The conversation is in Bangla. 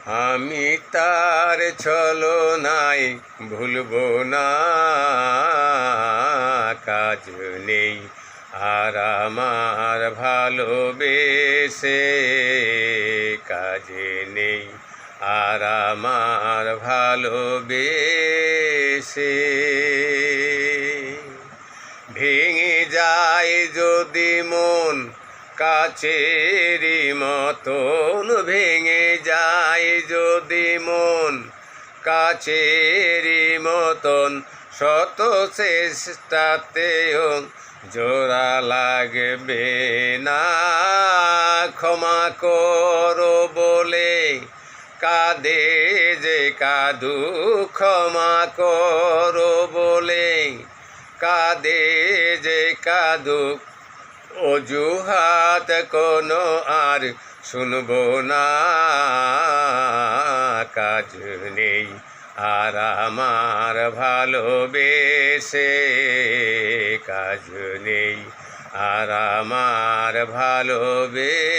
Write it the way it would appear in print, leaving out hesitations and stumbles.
আমি তার ছলনায় ভুলবো না, কাজ নেই আর আমার ভালোবেসে, কাজ নেই আর আমার ভালোবেসে। ভেঙে যায় যদি মন কাচেরই মতন, ভেঙে যায় যদি মন কাচেরই মতন, শত চেষ্টাতেও জোড়া লাগবে না। ক্ষমা করো বলে কাঁদে যে কাঁদু, ক্ষমা করো বলে কাঁদে যে কাঁদুক, অজুহাত কোনো আর শুনবো না, কাজ নেই আর আমার ভালোবেসে, কাজ নেই আর আমার ভালোবেসে।